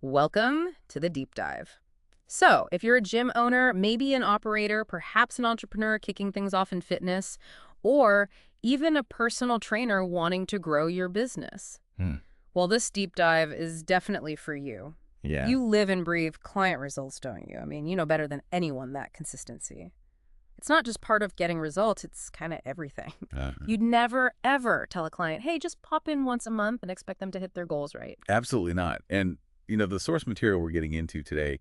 Welcome to the deep dive. So, if you're a gym owner, maybe an operator, perhaps an entrepreneur kicking things off in fitness, or even a personal trainer wanting to grow your business, Hmm. well, this deep dive is definitely for you. Yeah. You live and breathe client results, don't you? I mean, you know better than anyone that consistency. It's not just part of getting results, it's kind of everything. Uh, You'd never, ever tell a client, hey, just pop in once a month and expect them to hit their goals right. Absolutely not. And, the source material we're getting into today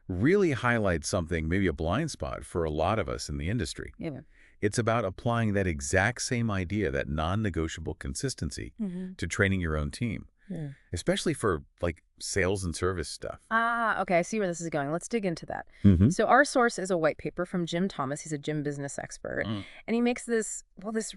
really highlights something, maybe a blind spot for a lot of us in the industry. Yeah. It's about applying that exact same idea, that non-negotiable consistency, to training your own team, Yeah. especially for, like, sales and service stuff. Ah, okay, I see where this is going. Let's dig into that. Mm-hmm. So our source is a white paper from jthomas. He's a gym business expert, and he makes this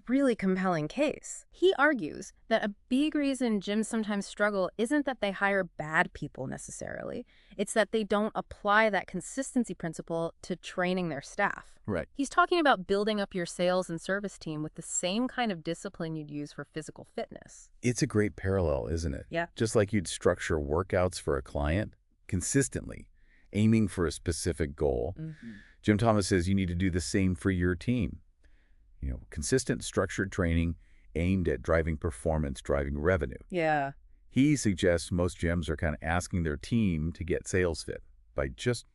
really compelling case. He argues that a big reason gyms sometimes struggle isn't that they hire bad people necessarily. It's that they don't apply that consistency principle to training their staff. Right. He's talking about building up your sales and service team with the same kind of discipline you'd use for physical fitness. It's a great parallel, isn't it? Yeah. Just like you'd structure workouts for a client consistently, aiming for a specific goal. Jim Thomas says you need to do the same for your team. Consistent, structured training aimed at driving performance, driving revenue. Yeah. He suggests most gyms are kind of asking their team to get sales fit by just,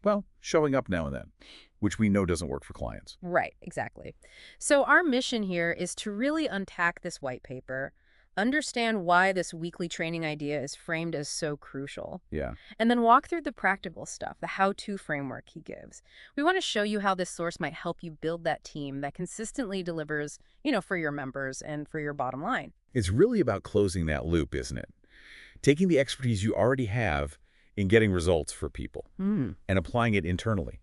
showing up now and then, which we know doesn't work for clients. Right, exactly. So our mission here is to really unpack this white paper, understand why this weekly training idea is framed as so crucial, Yeah. and then walk through the practical stuff, the how-to framework he gives. We want to show you how this source might help you build that team that consistently delivers, for your members and for your bottom line. It's really about closing that loop, isn't it? Taking the expertise you already have in getting results for people and applying it internally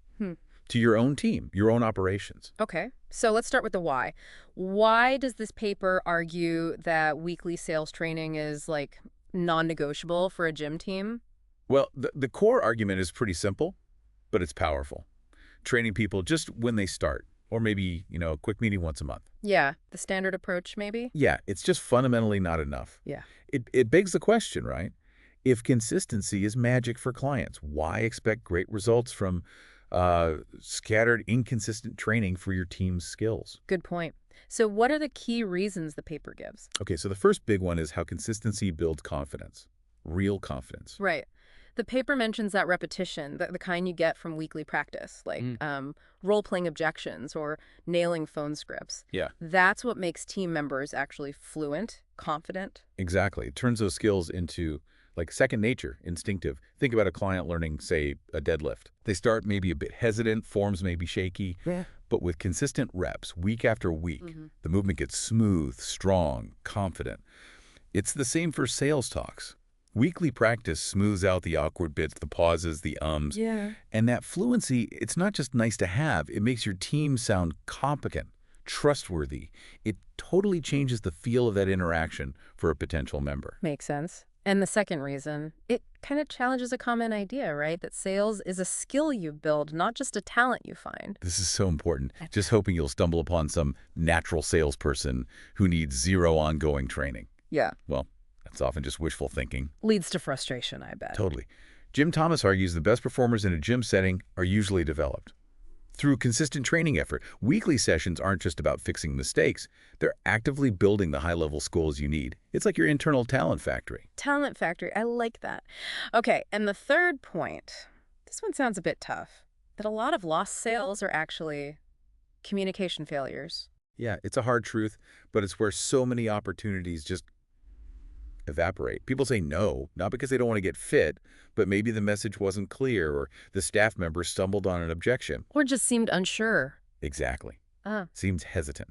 to your own team, your own operations. Okay, so let's start with the why. Why does this paper argue that weekly sales training is like non-negotiable for a gym team? Well, the core argument is pretty simple, but it's powerful. Training people just when they start, or maybe, a quick meeting once a month. Yeah, the standard approach maybe? Yeah, it's just fundamentally not enough. Yeah. It begs the question, right? If consistency is magic for clients, why expect great results from scattered, inconsistent training for your team's skills? Good point. So what are the key reasons the paper gives? Okay, so the first big one is how consistency builds confidence, real confidence. Right. The paper mentions that repetition, the kind you get from weekly practice, like role-playing objections or nailing phone scripts. Yeah. That's what makes team members actually fluent, confident. Exactly. It turns those skills into like second nature, instinctive. Think about a client learning, say, a deadlift. They start maybe a bit hesitant, forms may be shaky, but with consistent reps, week after week, the movement gets smooth, strong, confident. It's the same for sales talks. Weekly practice smooths out the awkward bits, the pauses, the ums. Yeah. And that fluency, it's not just nice to have. It makes your team sound competent, trustworthy. It totally changes the feel of that interaction for a potential member. Makes sense. And the second reason, it kind of challenges a common idea, right? That sales is a skill you build, not just a talent you find. This is so important. Just hoping you'll stumble upon some natural salesperson who needs zero ongoing training. Yeah. Well, that's often just wishful thinking. Leads to frustration, I bet. Totally. Jim Thomas argues the best performers in a gym setting are usually developed through consistent training effort. Weekly sessions aren't just about fixing mistakes. They're actively building the high-level skills you need. It's like your internal talent factory. Talent factory. I like that. Okay, and the third point, this one sounds a bit tough, that a lot of lost sales are actually communication failures. Yeah, it's a hard truth, but it's where so many opportunities just evaporate. People say no, not because they don't want to get fit, but maybe the message wasn't clear or the staff member stumbled on an objection. Or just seemed unsure. Exactly. Ah. Seems hesitant.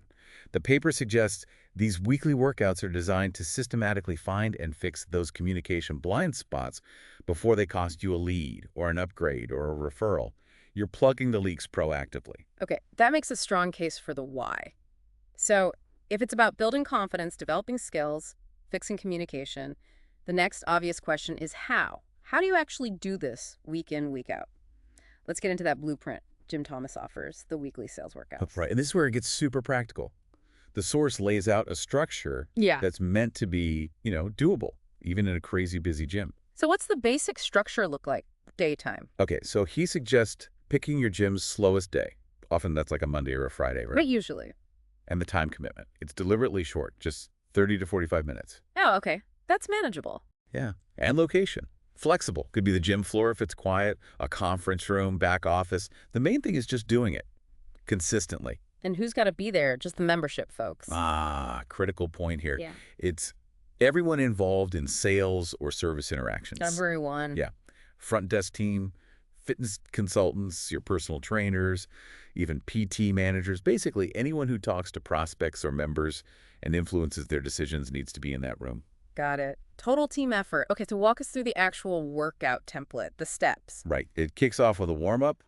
The paper suggests these weekly workouts are designed to systematically find and fix those communication blind spots before they cost you a lead or an upgrade or a referral. You're plugging the leaks proactively. Okay, that makes a strong case for the why. So if it's about building confidence, developing skills, fixing communication, the next obvious question is how? How do you actually do this week in, week out? Let's get into that blueprint Jim Thomas offers, the weekly sales workouts. Right, and this is where it gets super practical. The source lays out a structure Yeah. that's meant to be, doable, even in a crazy busy gym. So what's the basic structure look like daytime? Okay, so he suggests picking your gym's slowest day. Often that's like a Monday or a Friday, right? Right, usually. And the time commitment. It's deliberately short, just 30 to 45 minutes. Oh, okay. That's manageable. Yeah. And location. Flexible. Could be the gym floor if it's quiet, a conference room, back office. The main thing is just doing it consistently. And who's got to be there? Just the membership folks. Critical point here. Yeah. It's everyone involved in sales or service interactions. Everyone. Yeah. Front desk team, fitness consultants, your personal trainers, even PT managers. Basically, anyone who talks to prospects or members and influences their decisions needs to be in that room. Got it. Total team effort. Okay, so walk us through the actual workout template, the steps. Right. It kicks off with a warm-up,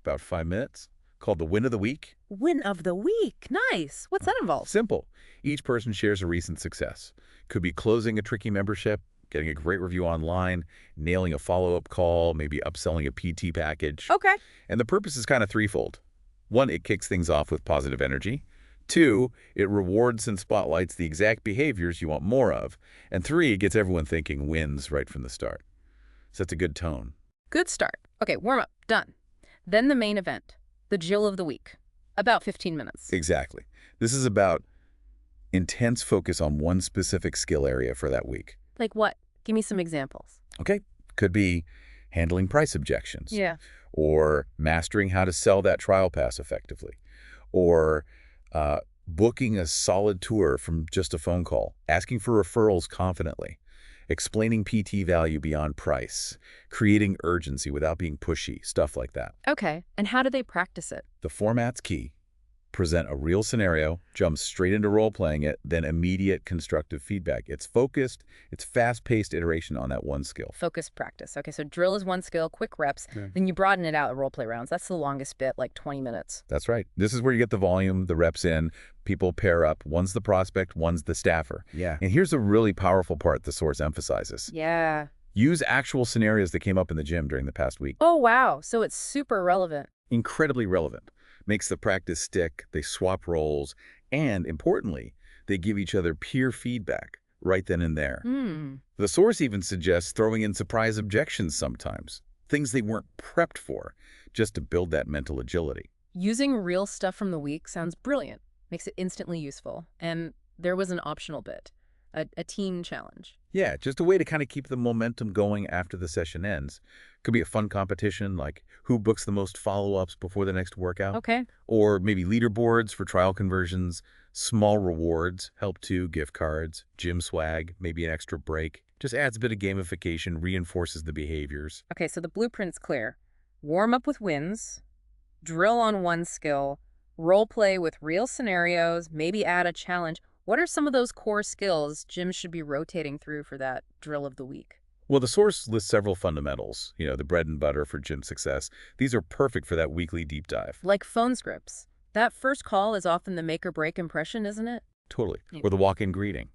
about 5 minutes, called the Win of the Week. Win of the week. Nice. What's that involve? Simple. Each person shares a recent success. Could be closing a tricky membership, getting a great review online, nailing a follow-up call, maybe upselling a PT package. Okay. And the purpose is kind of threefold. One, it kicks things off with positive energy. Two, it rewards and spotlights the exact behaviors you want more of. And three, it gets everyone thinking wins right from the start. Sets a good tone. Good start. Okay, warm up. Done. Then the main event, the Jill of the week. About 15 minutes. Exactly. This is about intense focus on one specific skill area for that week. Like what? Give me some examples. Okay? Could be handling price objections. Yeah. Or mastering how to sell that trial pass effectively. Or booking a solid tour from just a phone call, asking for referrals confidently, explaining PT value beyond price, creating urgency without being pushy, stuff like that. Okay, and how do they practice it? The format's key. Present a real scenario, jump straight into role-playing it, then immediate constructive feedback. It's focused, it's fast-paced iteration on that one skill. Focus practice. Okay, so drill is one skill, quick reps. Yeah. Then you broaden it out at role play rounds. That's the longest bit, like 20 minutes. That's right. This is where you get the volume, the reps in, people pair up. One's the prospect, one's the staffer. Yeah. And here's a really powerful part the source emphasizes. Yeah. Use actual scenarios that came up in the gym during the past week. Oh, wow. So it's super relevant. Incredibly relevant. Makes the practice stick, they swap roles, and importantly, they give each other peer feedback right then and there. The source even suggests throwing in surprise objections sometimes, things they weren't prepped for, just to build that mental agility. Using real stuff from the week sounds brilliant. Makes it instantly useful. And there was an optional bit, a team challenge. Yeah, just a way to kind of keep the momentum going after the session ends. Could be a fun competition, like who books the most follow-ups before the next workout. Okay. Or maybe leaderboards for trial conversions, small rewards help too, gift cards, gym swag, maybe an extra break. Just adds a bit of gamification, reinforces the behaviors. Okay, so the blueprint's clear. Warm up with wins, drill on one skill, role play with real scenarios, maybe add a challenge. What are some of those core skills gyms should be rotating through for that drill of the week? Well, the source lists several fundamentals, the bread and butter for gym success. These are perfect for that weekly deep dive. Like phone scripts. That first call is often the make or break impression, isn't it? Totally. Yeah. Or the walk-in greeting.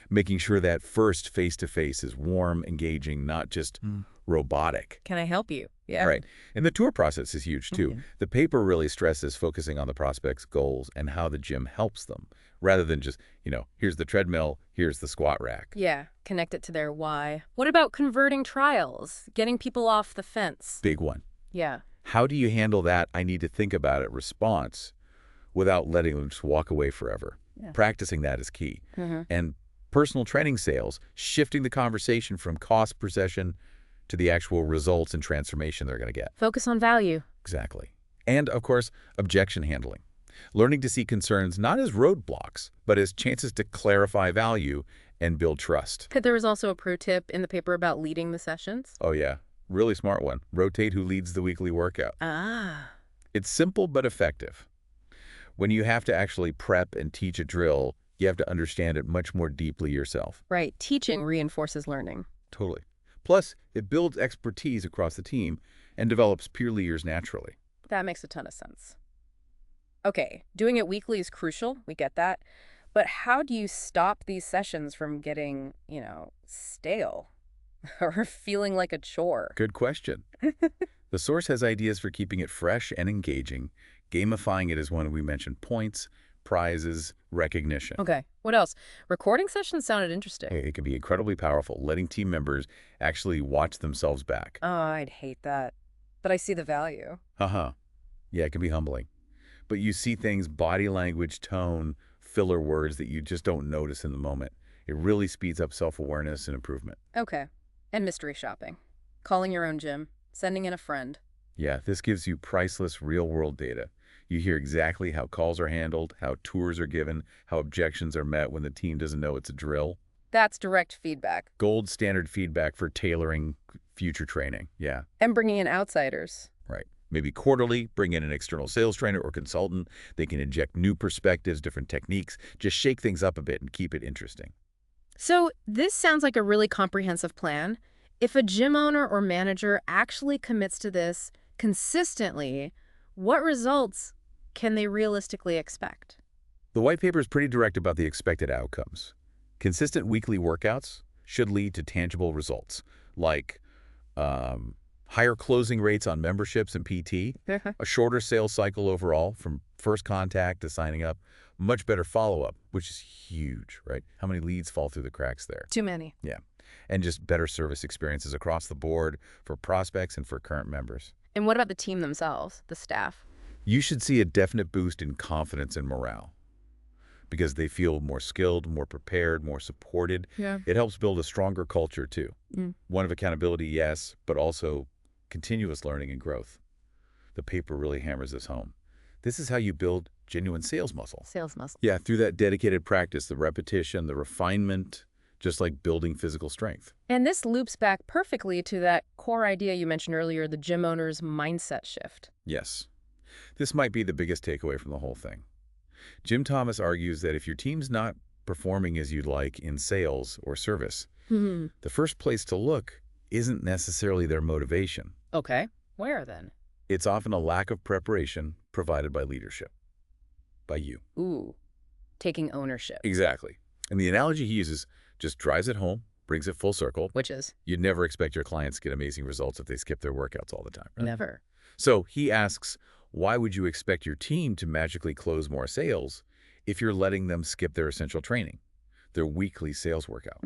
Making sure that first face-to-face is warm, engaging, not just robotic. Can I help you? Yeah. Right. And the tour process is huge, too. Okay. The paper really stresses focusing on the prospect's goals and how the gym helps them, rather than just, here's the treadmill, here's the squat rack. Yeah, connect it to their why. What about converting trials? Getting people off the fence? Big one. Yeah. How do you handle that I need to think about it response without letting them just walk away forever? Yeah. Practicing that is key. And personal training sales, shifting the conversation from cost per session to the actual results and transformation they're going to get. Focus on value. Exactly. And, of course, objection handling. Learning to see concerns not as roadblocks, but as chances to clarify value and build trust. There was also a pro tip in the paper about leading the sessions. Oh, yeah. Really smart one. Rotate who leads the weekly workout. Ah. It's simple but effective. When you have to actually prep and teach a drill, you have to understand it much more deeply yourself. Right. Teaching reinforces learning. Totally. Plus, it builds expertise across the team and develops peer leaders naturally. That makes a ton of sense. Okay, doing it weekly is crucial. We get that. But how do you stop these sessions from getting, stale or feeling like a chore? Good question. The source has ideas for keeping it fresh and engaging. Gamifying it is one we mentioned. Points, prizes, recognition. Okay. What else? Recording sessions sounded interesting. It can be incredibly powerful, letting team members actually watch themselves back. Oh, I'd hate that. But I see the value. Uh-huh. Yeah, it can be humbling. But you see things, body language, tone, filler words that you just don't notice in the moment. It really speeds up self-awareness and improvement. Okay. And mystery shopping. Calling your own gym. Sending in a friend. Yeah, this gives you priceless real-world data. You hear exactly how calls are handled, how tours are given, how objections are met when the team doesn't know it's a drill. That's direct feedback. Gold standard feedback for tailoring future training. Yeah, And bringing in outsiders. right. Maybe quarterly, bring in an external sales trainer or consultant. They can inject new perspectives, different techniques, just shake things up a bit and keep it interesting. So this sounds like a really comprehensive plan. If a gym owner or manager actually commits to this consistently, what results can they realistically expect? The white paper is pretty direct about the expected outcomes. Consistent weekly workouts should lead to tangible results, like higher closing rates on memberships and PT, a shorter sales cycle overall from first contact to signing up, much better follow-up, which is huge, right? How many leads fall through the cracks there? Too many. Yeah. And just better service experiences across the board for prospects and for current members. And what about the team themselves, the staff? You should see a definite boost in confidence and morale because they feel more skilled, more prepared, more supported. Yeah. It helps build a stronger culture, too. One of accountability, yes, but also continuous learning and growth. The paper really hammers this home. This is how you build genuine sales muscle. Sales muscle. Yeah, through that dedicated practice, the repetition, the refinement, just like building physical strength. And this loops back perfectly to that core idea you mentioned earlier, the gym owner's mindset shift. Yes. This might be the biggest takeaway from the whole thing. Jim Thomas argues that if your team's not performing as you'd like in sales or service, the first place to look isn't necessarily their motivation. Okay. Where then? It's often a lack of preparation provided by leadership, by you. Ooh, taking ownership. Exactly. And the analogy he uses just drives it home, brings it full circle. Which is? You'd never expect your clients to get amazing results if they skip their workouts all the time, right? Never. So he asks, why would you expect your team to magically close more sales if you're letting them skip their essential training, their weekly sales workout?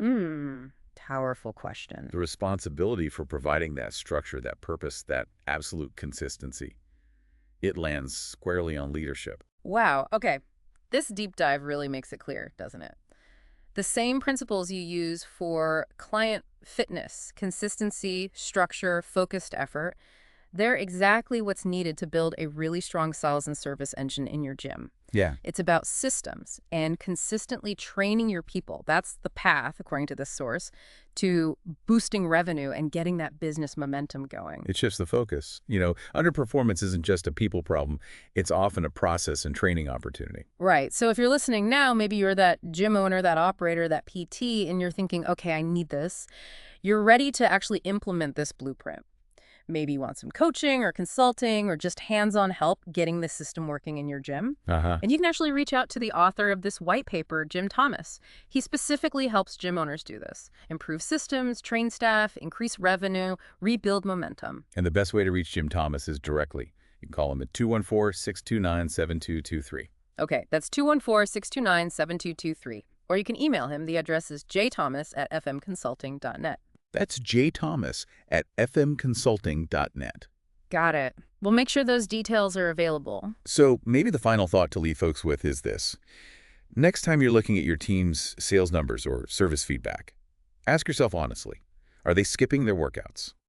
Powerful question. The responsibility for providing that structure, that purpose, that absolute consistency, it lands squarely on leadership. Wow. Okay. This deep dive really makes it clear, doesn't it? The same principles you use for client fitness, consistency, structure, focused effort, they're exactly what's needed to build a really strong sales and service engine in your gym. Yeah. It's about systems and consistently training your people. That's the path, according to this source, to boosting revenue and getting that business momentum going. It shifts the focus. You know, underperformance isn't just a people problem. It's often a process and training opportunity. Right. So if you're listening now, maybe you're that gym owner, that operator, that PT, and you're thinking, okay, I need this. You're ready to actually implement this blueprint. Maybe you want some coaching or consulting or just hands-on help getting the system working in your gym. And you can actually reach out to the author of this white paper, Jim Thomas. He specifically helps gym owners do this. Improve systems, train staff, increase revenue, rebuild momentum. And the best way to reach Jim Thomas is directly. You can call him at 214-629-7223. Okay, that's 214-629-7223. Or you can email him. The address is jthomas@fmconsulting.net. That's jthomas@fmconsulting.net. Got it. We'll make sure those details are available. So maybe the final thought to leave folks with is this. Next time you're looking at your team's sales numbers or service feedback, ask yourself honestly, are they skipping their workouts?